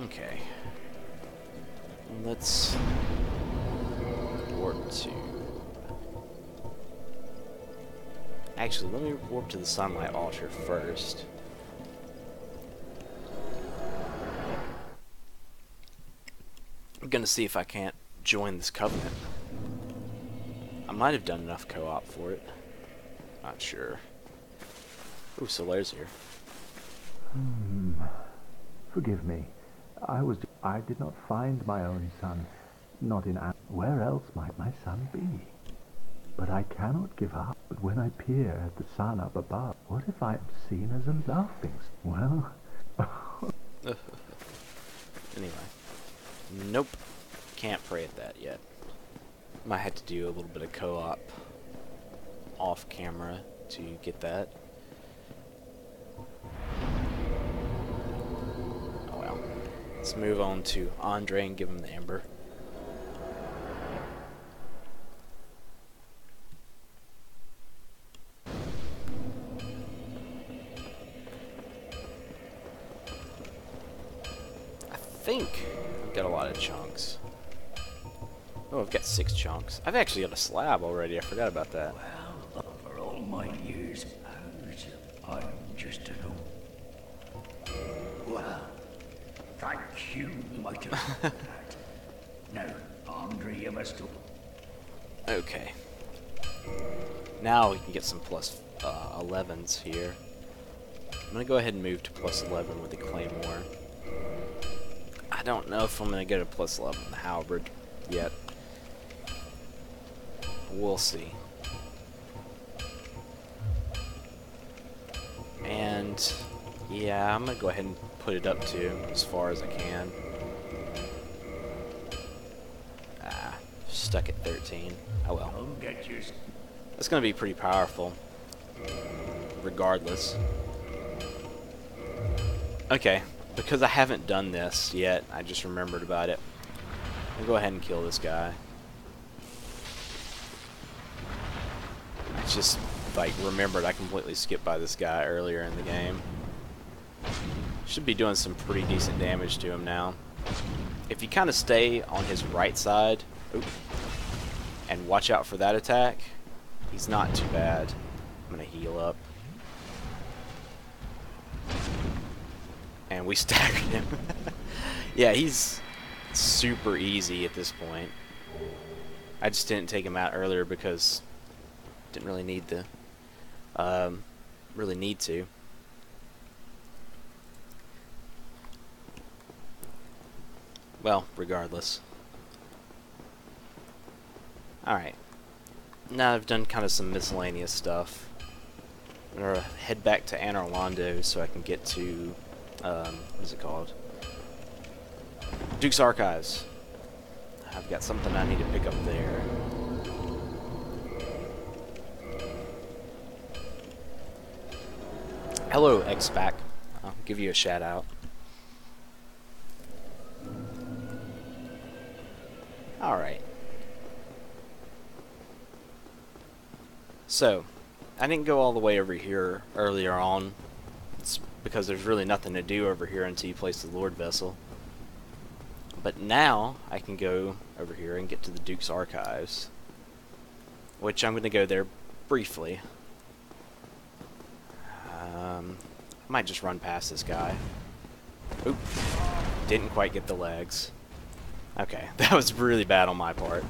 Okay. Let's warp to... Actually, let me warp to the sunlight altar first. I'm gonna see if I can't join this covenant. I might have done enough co-op for it. Not sure. Ooh, Solaire's here. Forgive me. I did not find my own son. Not in... Where else might my son be? But I cannot give up. But when I peer at the sun up above, what if I am seen as a laughing... Well... Anyway. Nope. Can't pray at that yet. Might have to do a little bit of co-op off camera to get that. Oh well. Let's move on to Andre and give him the ember. I think I've got a lot of chunks. Oh, I've got 6 chunks. I've actually got a slab already. I forgot about that. Well, for all my years out, I'm just an old... Well, thank you, might have said that. Now, Andre, you must... Okay. Now we can get some plus 11s here. I'm going to go ahead and move to plus 11 with the Claymore. I don't know if I'm going to get a plus 11 with the Halberd yet. We'll see. And yeah, I'm gonna go ahead and put it up to as far as I can. Stuck at 13. Oh well. I'll get you. That's gonna be pretty powerful, regardless. Okay, because I haven't done this yet, I just remembered about it. I'll go ahead and kill this guy. Just like remembered I completely skipped by this guy earlier in the game. Should be doing some pretty decent damage to him now. If you kind of stay on his right side and watch out for that attack, he's not too bad. I'm gonna heal up. And we staggered him. Yeah, he's super easy at this point. I just didn't take him out earlier because didn't really need to. Well, regardless. Alright. Now I've done kind of some miscellaneous stuff. I'm gonna head back to Anor Londo so I can get to, what is it called? Duke's Archives. I've got something I need to pick up there. Hello, X-Pac. I'll give you a shout out. Alright. So, I didn't go all the way over here earlier on. It's because there's really nothing to do over here until you place the Lord Vessel. But now, I can go over here and get to the Duke's Archives. Which I'm going to go there briefly. I might just run past this guy. Oop. Didn't quite get the legs. Okay, that was really bad on my part.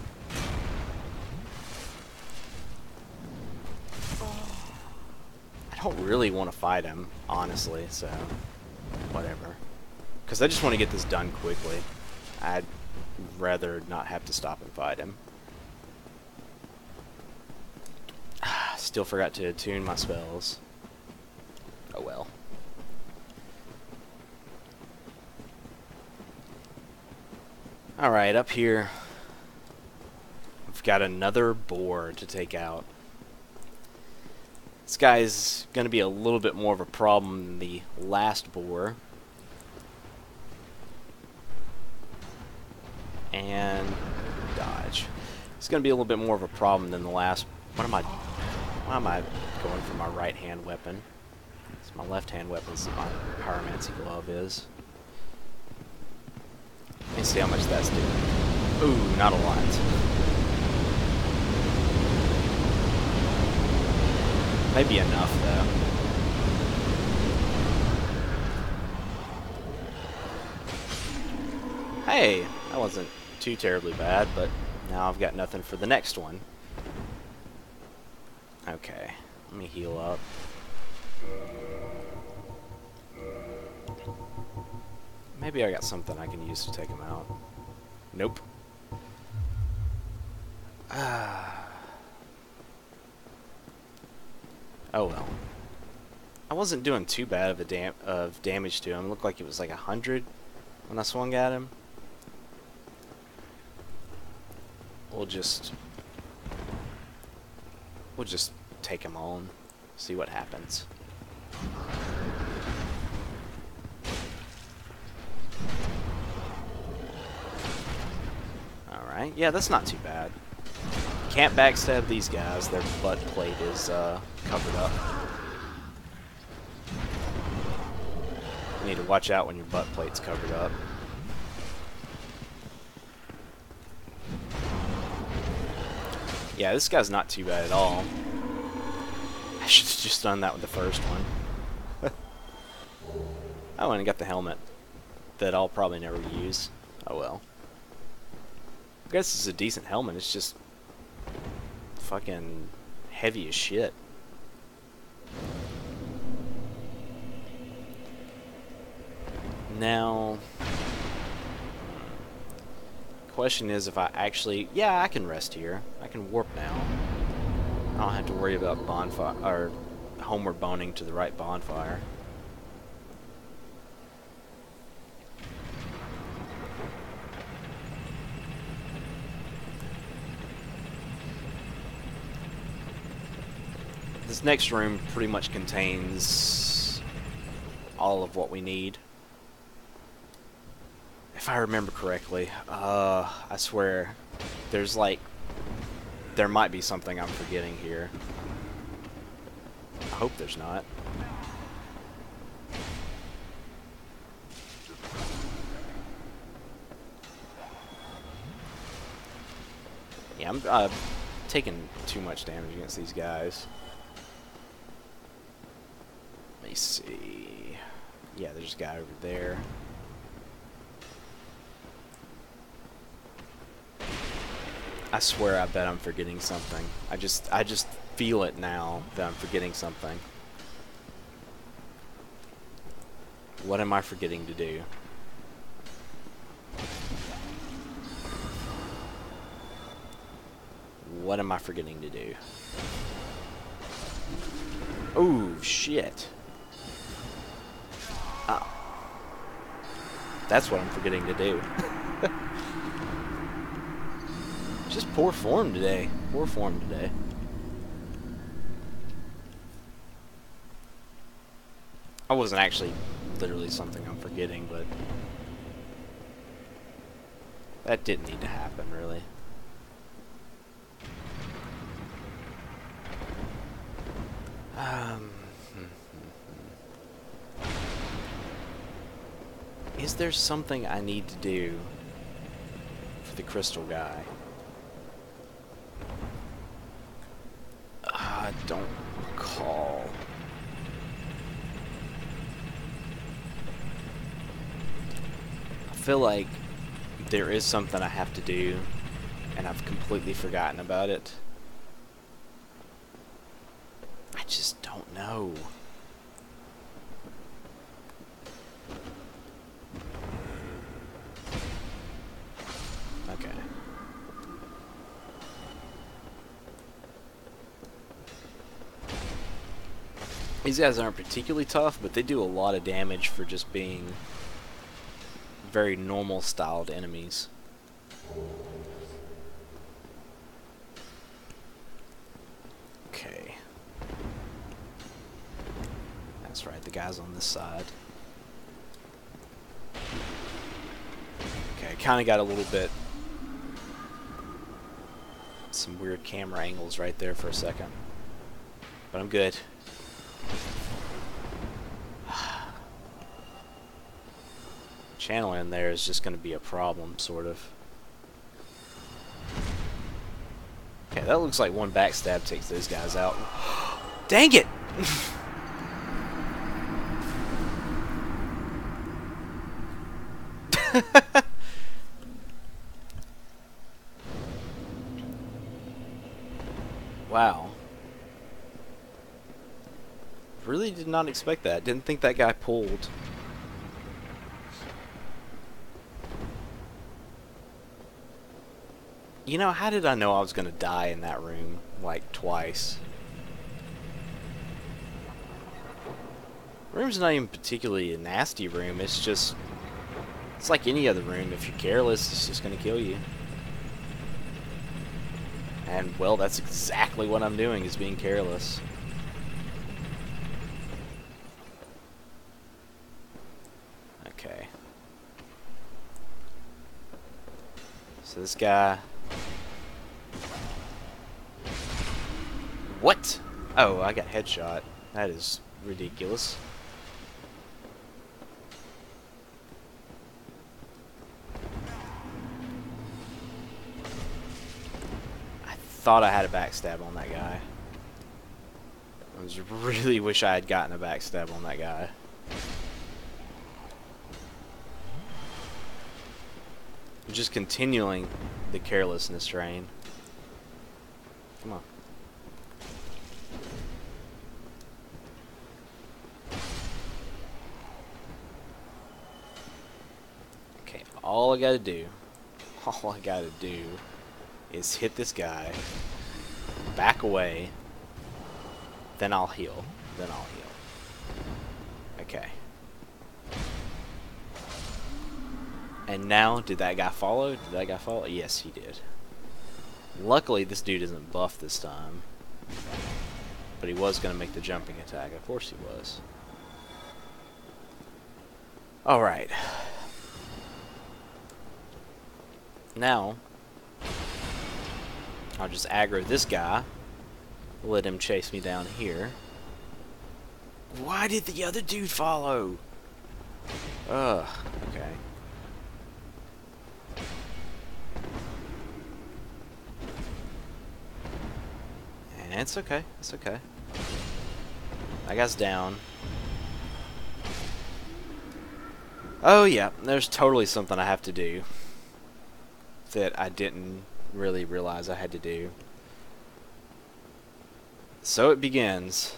I don't really want to fight him, honestly, so whatever. Because I just want to get this done quickly. I'd rather not have to stop and fight him. Still forgot to attune my spells. Oh well. Alright, up here we've got another boar to take out. This guy's going to be a little bit more of a problem than the last boar. And dodge. It's going to be a little bit more of a problem than the last. Why am I going for my right hand weapon? It's my left hand weapon, so my pyromancy glove is. Let me see how much that's doing. Ooh, not a lot. Maybe enough, though. Hey, that wasn't too terribly bad, but now I've got nothing for the next one. Okay, let me heal up. Maybe I got something I can use to take him out. Nope. Oh well. I wasn't doing too bad of damage to him. It looked like it was like 100 when I swung at him. We'll just take him on, see what happens. Alright, yeah, that's not too bad. Can't backstab these guys, their butt plate is covered up. You need to watch out when your butt plate's covered up. Yeah, this guy's not too bad at all. I should have just done that with the first one. Oh, and I got the helmet that I'll probably never use. Oh well. I guess it's a decent helmet, it's just fucking heavy as shit. Now, question is if I actually... Yeah, I can rest here. I can warp now. I don't have to worry about bonfire or homeward boning to the right bonfire. This next room pretty much contains all of what we need. If I remember correctly, I swear, there might be something I'm forgetting here. I hope there's not. Yeah, I'm taking too much damage against these guys. Let me see. Yeah, there's a guy over there. I swear I bet I'm forgetting something. I just feel it now that I'm forgetting something. What am I forgetting to do? What am I forgetting to do? Oh, shit. Oh. That's what I'm forgetting to do. Just poor form today. Poor form today. I wasn't actually literally something I'm forgetting, but that didn't need to happen, really. Is there something I need to do for the crystal guy? I don't recall. I feel like there is something I have to do, and I've completely forgotten about it. I just don't know. Okay. These guys aren't particularly tough, but they do a lot of damage for just being very normal styled enemies. Okay. That's right, the guy's on this side. Okay, kinda got a little bit... some weird camera angles right there for a second. But I'm good. channel in there is just going to be a problem, sort of. Okay, that looks like one backstab takes those guys out. Dang it! Wow. Really did not expect that. Didn't think that guy pulled. You know, how did I know I was going to die in that room, like, twice? Room's not even particularly a nasty room, it's just... It's like any other room. If you're careless, it's just going to kill you. And, well, that's exactly what I'm doing, is being careless. Okay. So this guy... What? Oh, I got headshot. That is ridiculous. I thought I had a backstab on that guy. I just really wish I had gotten a backstab on that guy. Just continuing the carelessness train. Come on. Okay, all I gotta do is hit this guy, back away, then I'll heal. Okay. And now, did that guy follow? Yes, he did. Luckily, this dude isn't buffed this time. But he was going to make the jumping attack. Of course he was. Alright. Now, I'll just aggro this guy. Let him chase me down here. Why did the other dude follow? Ugh, okay. And it's okay, it's okay. That guy's down. Oh yeah, there's totally something I have to do that I didn't really realize I had to do. So it begins.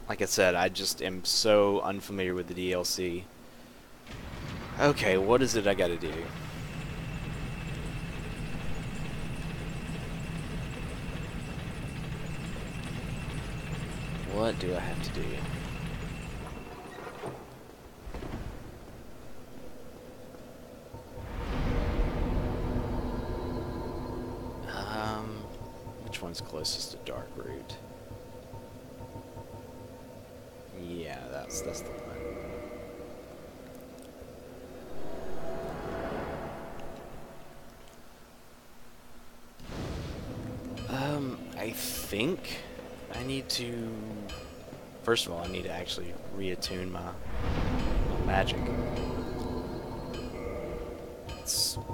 Like I said, I just am so unfamiliar with the DLC. Okay, what is it I gotta do? What do I have to do? Which one's closest to Dark Root? Yeah, that's the one. I think I need to... First of all, I need to actually reattune my magic.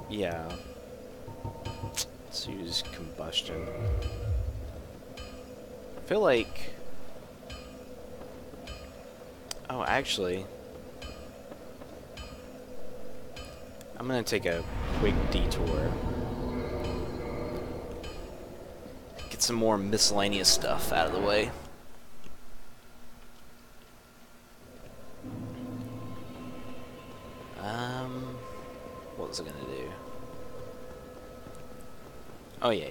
Yeah. Let's use combustion. I feel like... Oh, actually... I'm gonna take a quick detour. Get some more miscellaneous stuff out of the way. What was I gonna do? Oh yeah.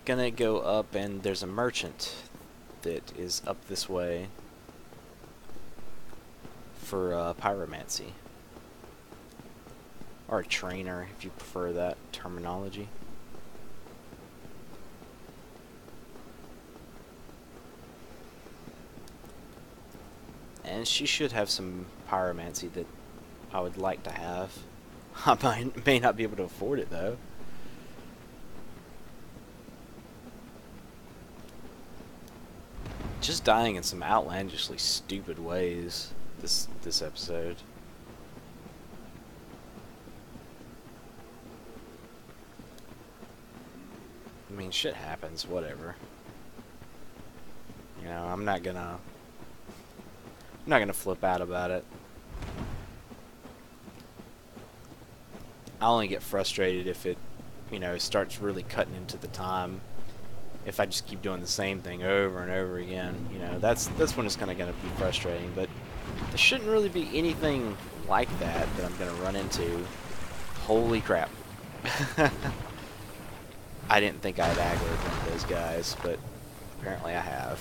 Gonna go up, and there's a merchant that is up this way for pyromancy. Or a trainer, if you prefer that terminology. And she should have some pyromancy that I would like to have. I may not be able to afford it, though. just dying in some outlandishly stupid ways this episode. I mean, shit happens, whatever. You know, I'm not gonna flip out about it. I only get frustrated if it, you know, starts really cutting into the time. If I just keep doing the same thing over and over again, you know, that's when it's kind of gonna be frustrating. But there shouldn't really be anything like that I'm gonna run into. Holy crap! I didn't think I'd aggroed one of those guys, but apparently I have.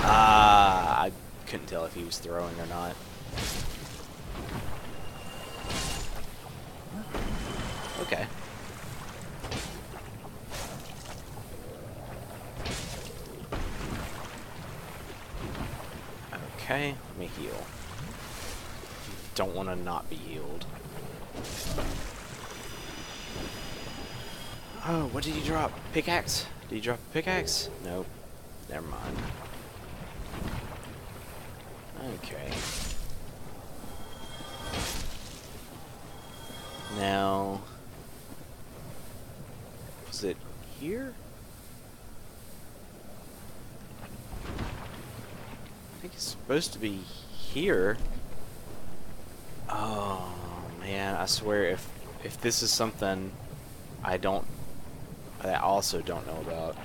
I couldn't tell if he was throwing or not. Okay. Okay, let me heal. Don't want to not be healed. Oh, what did he drop? Pickaxe? Did he drop a pickaxe? Nope. Never mind. Okay. Now, was it here? I think it's supposed to be here. Oh man, I swear if this is something I also don't know about.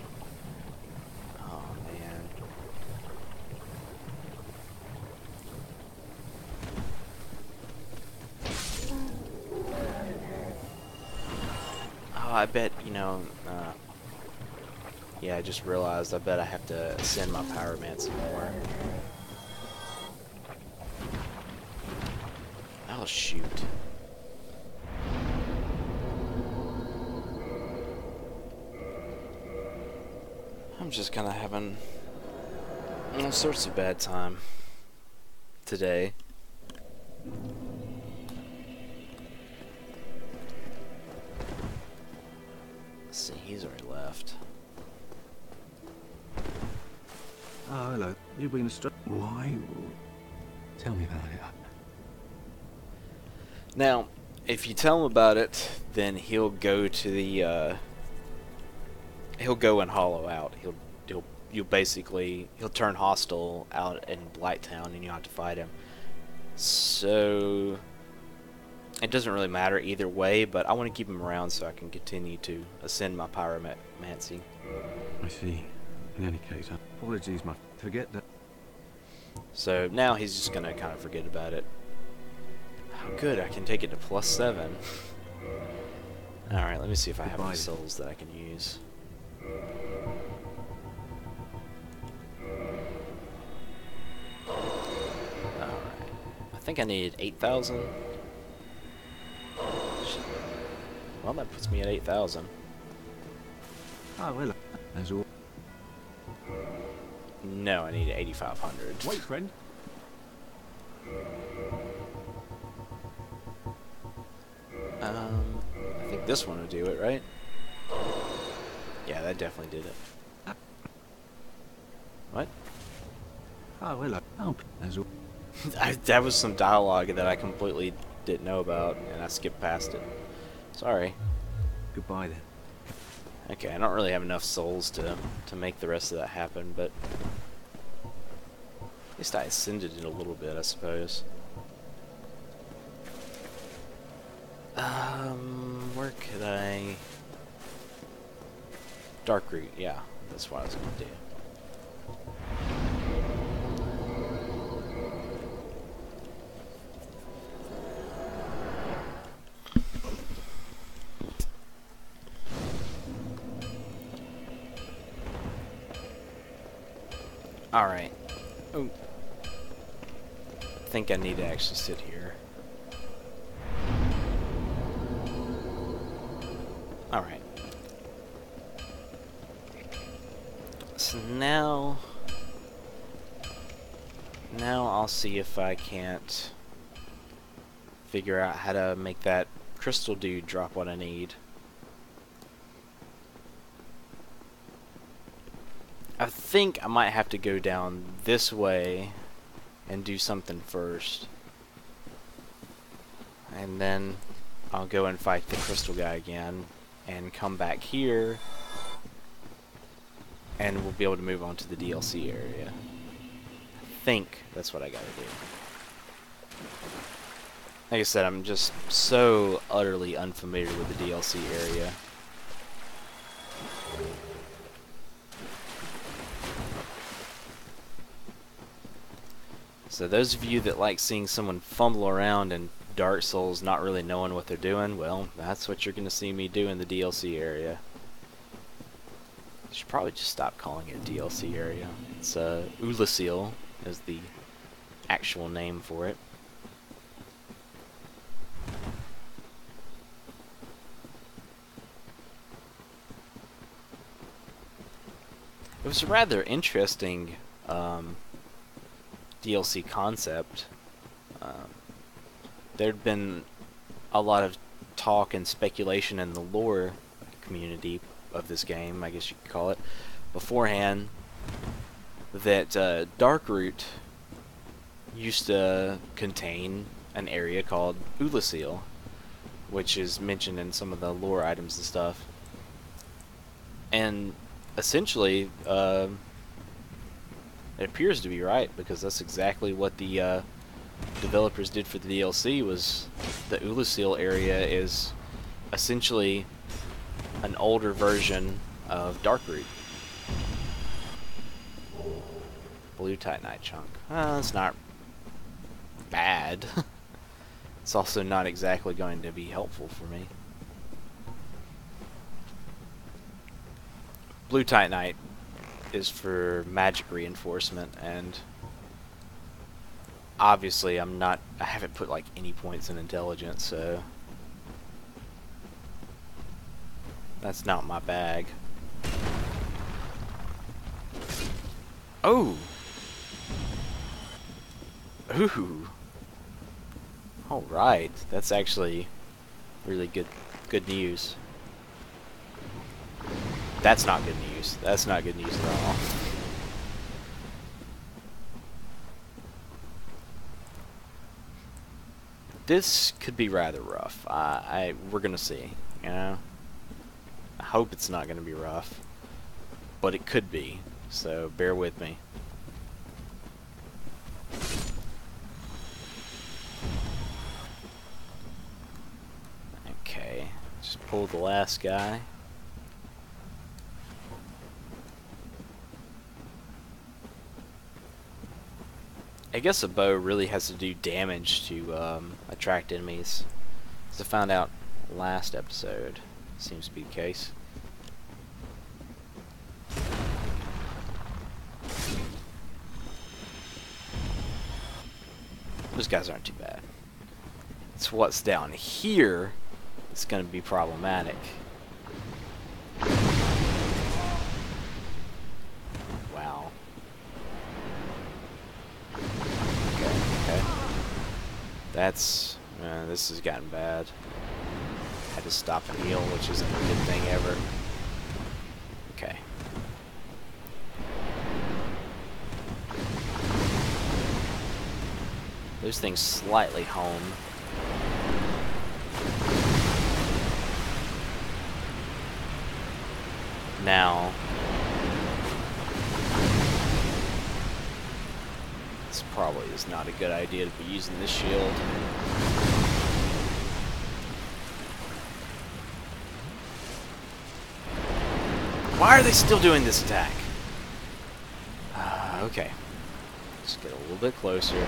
Oh man. Oh, I bet, you know, yeah, I just realized I bet I have to ascend my pyromancy more. Oh shoot. I'm just kind of having all sorts of bad time today. Let's see, he's already left. Oh, hello. You've been struck. Why? Tell me about it. Now, if you tell him about it, then he'll go to the he'll go and hollow out. He'll turn hostile out in Blighttown, and you'll have to fight him. So it doesn't really matter either way, but I want to keep him around so I can continue to ascend my pyromancy. I see. In any case, apologies, forget that. So now he's just gonna kind of forget about it. Oh, good, I can take it to +7. Alright, let me see if I have any souls that I can use. Alright. I think I needed 8,000. Well, that puts me at 8,000. Oh, hello. As all. No, I need 8,500. Wait, friend. I think this one would do it, right? Yeah, that definitely did it. What? Oh, hello. Oh, as all. That was some dialogue that I completely didn't know about, and I skipped past it. Sorry. Goodbye then. Okay, I don't really have enough souls to make the rest of that happen, but at least I ascended it a little bit, I suppose. Where could I... Dark route, yeah, that's what I was gonna do. Alright. Oh. I think I need to actually sit here. Alright. So now I'll see if I can't figure out how to make that crystal dude drop what I need. I think I might have to go down this way and do something first. And then I'll go and fight the crystal guy again and come back here and we'll be able to move on to the DLC area. I think that's what I gotta do. Like I said, I'm just so utterly unfamiliar with the DLC area. So those of you that like seeing someone fumble around in Dark Souls not really knowing what they're doing, well, that's what you're going to see me do in the DLC area. I should probably just stop calling it a DLC area. It's Ulasil is the actual name for it. It was a rather interesting DLC concept. There'd been a lot of talk and speculation in the lore community of this game, I guess you could call it, beforehand, that Darkroot used to contain an area called Ulasil, which is mentioned in some of the lore items and stuff. And essentially, it appears to be right, because that's exactly what the developers did for the DLC. Was the Ulasil area is essentially an older version of Darkroot. Blue Titanite chunk. It's not bad. It's also not exactly going to be helpful for me. Blue Titanite is for magic reinforcement, and obviously I haven't put like any points in intelligence, so that's not my bag. Oh! Ooh! Alright, that's actually really good news. That's not good news. That's not good news at all. This could be rather rough. We're gonna see, you know? I hope it's not gonna be rough, but it could be, so bear with me. Okay, just pull the last guy. I guess a bow really has to do damage to attract enemies. As I found out last episode, seems to be the case. Those guys aren't too bad. It's what's down here that's going to be problematic. Wow. Okay. That's... this has gotten bad. Had to stop and heal, which isn't a good thing ever. Okay. Those things slightly home. Now, this probably is not a good idea to be using this shield. Why are they still doing this attack? Okay. Let's get a little bit closer.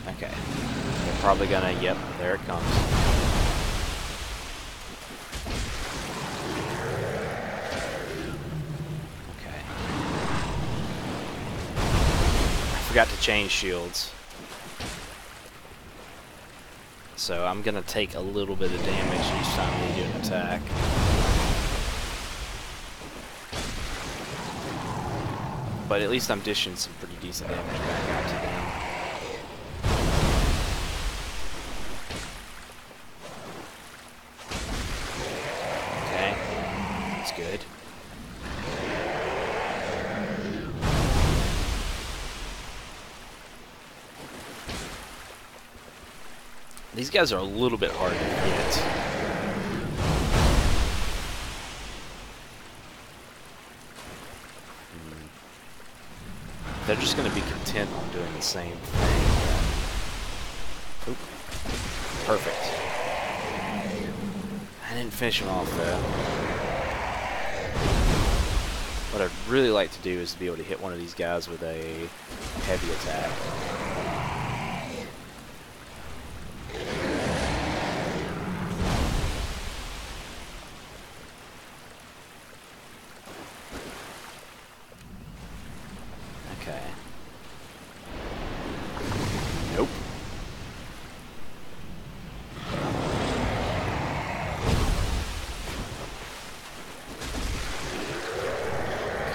Okay. They're probably gonna... Yep, there it comes. Okay. I forgot to change shields. So I'm gonna take a little bit of damage each time we do an attack. But at least I'm dishing some pretty decent damage back out to them. Okay. That's good. These guys are a little bit hard to get. They're just going to be content on doing the same thing. Oop. Perfect. I didn't finish him off though. What I'd really like to do is to be able to hit one of these guys with a heavy attack. Okay. Nope.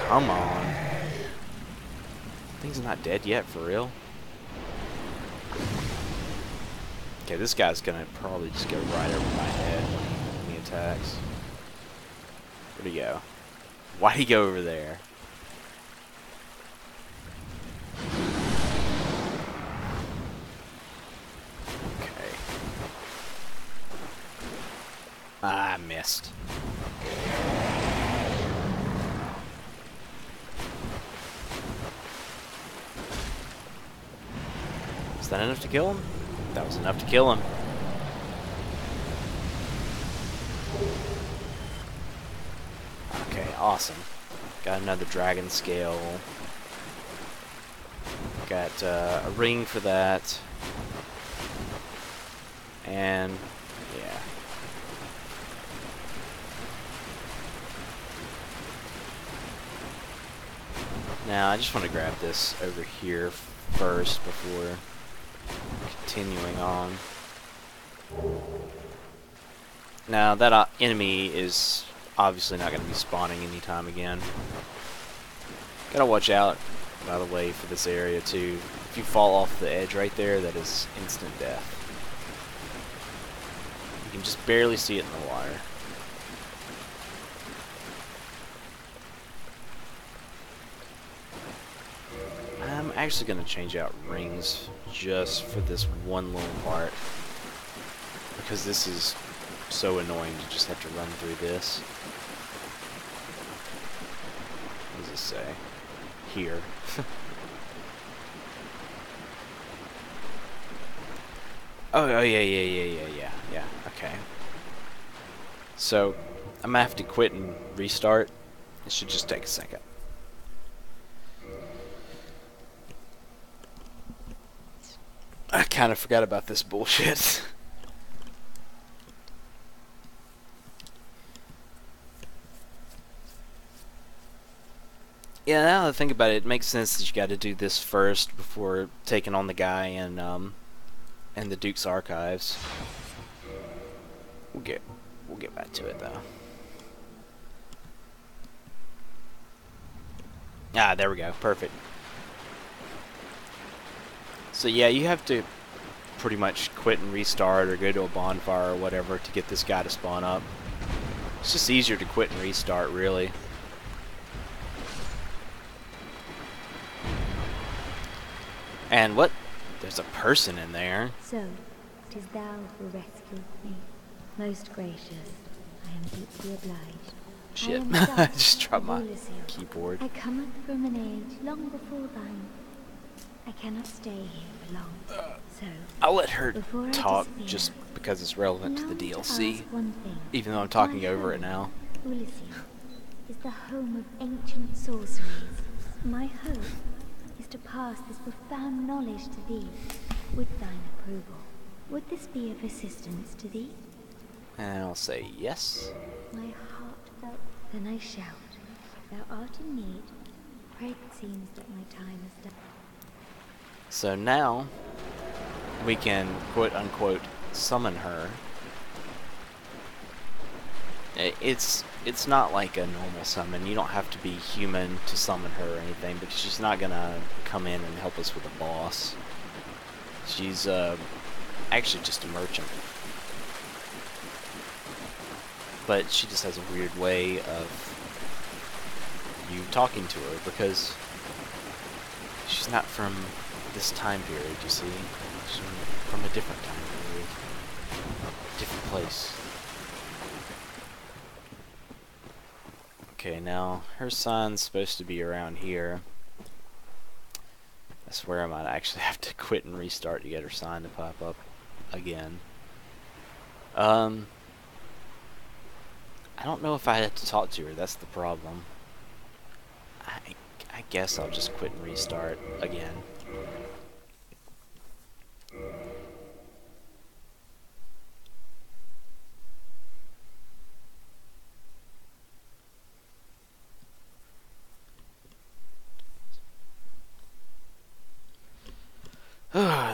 Come on. Thing's not dead yet, for real. Okay, this guy's gonna probably just go right over my head when he attacks. Where'd he go? Why'd he go over there? Okay. Ah, I missed. Is that enough to kill him? That was enough to kill him. Okay, awesome. Got another dragon scale. Got a ring for that. And, yeah. Now, I just want to grab this over here first before continuing on. Now, that enemy is obviously not going to be spawning anytime again. Gotta watch out, by the way, for this area too. If you fall off the edge right there, that is instant death. You can just barely see it in the water. I'm actually going to change out rings just for this one little part, because this is so annoying to just have to run through this. What does it say? Here. Oh, yeah, okay. So, I'm gonna have to quit and restart. It should just take a second. I kind of forgot about this bullshit. Yeah, now that I think about it, it makes sense that you got to do this first before taking on the guy in the Duke's Archives. We'll get back to it though. Ah, there we go. Perfect. So yeah, you have to pretty much quit and restart or go to a bonfire or whatever to get this guy to spawn up. It's just easier to quit and restart, really. And what? There's a person in there. So, 'tis thou who rescued me. Most gracious, I am deeply obliged. Shit. I am I just dropped my Ulysses. keyboard. I cometh from an age long before thine. I cannot stay here for long. So, I'll let her before I talk disappear, just because it's relevant to the allow me DLC, ask one thing. even though I'm talking My over it home, now. Ulysses, is the home of ancient sorceries. My hope is to pass this profound knowledge to thee, with thine approval. Would this be of assistance to thee? And I'll say yes. My heart felt, then I shout. Thou art in need. Pray, it seems that my time is done. So now we can quote unquote summon her. It's not like a normal summon. You don't have to be human to summon her or anything, because she's not gonna come in and help us with the boss. She's actually just a merchant. but she just has a weird way of you talking to her because she's not from this time period, you see. She's from a different time period. A different place. Okay, now her sign's supposed to be around here. I swear I might actually have to quit and restart to get her sign to pop up again. I don't know if I had to talk to her, that's the problem. I guess I'll just quit and restart again.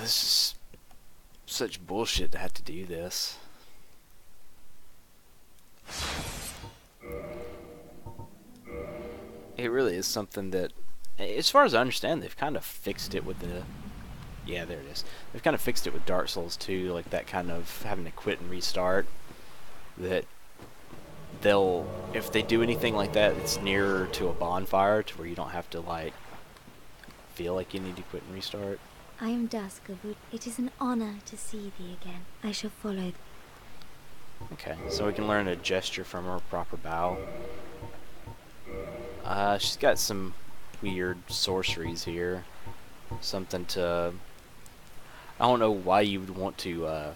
This is such bullshit to have to do this. It really is something that, as far as I understand, they've kind of fixed it with the... Yeah, there it is. They've kind of fixed it with Dark Souls 2, like that kind of having to quit and restart. That they'll, if they do anything like that, it's nearer to a bonfire, to where you don't have to, like, feel like you need to quit and restart. I am Dusk. It is an honor to see thee again. I shall follow. Okay, so we can learn a gesture from her, proper bow. She's got some weird sorceries here. Something to... I don't know why you would want to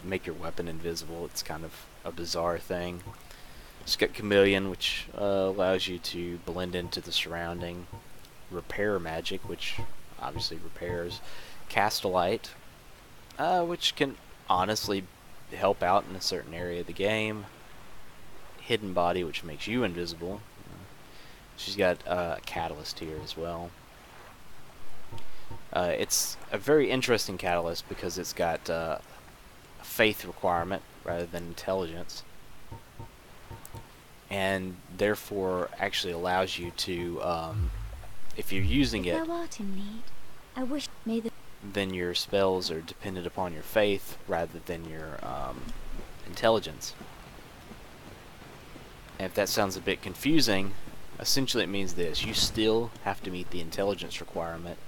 make your weapon invisible. It's kind of a bizarre thing. She's got Chameleon, which allows you to blend into the surrounding. Repair magic, which obviously repairs. Castellite, which can honestly help out in a certain area of the game. Hidden Body, which makes you invisible. She's got a catalyst here as well. It's a very interesting catalyst because it's got a faith requirement rather than intelligence, and therefore actually allows you to, if you're using it, Thou art in need. I wish may the then your spells are dependent upon your faith rather than your intelligence. And if that sounds a bit confusing, essentially it means this: you still have to meet the intelligence requirement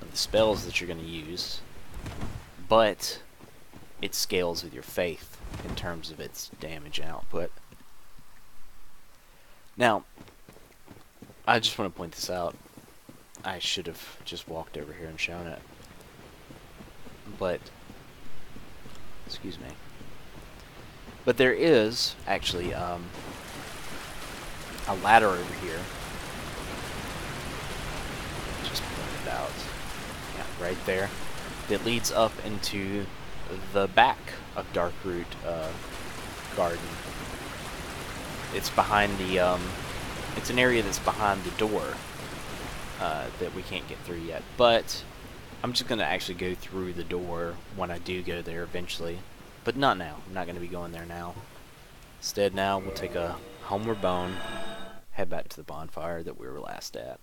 of the spells that you're going to use, but it scales with your faith in terms of its damage output. Now, I just want to point this out. I should have just walked over here and shown it, but excuse me. But there is actually a ladder over here. Just point it out. Yeah, right there. That leads up into the back of Darkroot Garden. It's behind the it's an area that's behind the door that we can't get through yet. But I'm just gonna actually go through the door when I do go there eventually. But not now. I'm not gonna be going there now. Instead, now we'll take a homeward bone, head back to the bonfire that we were last at.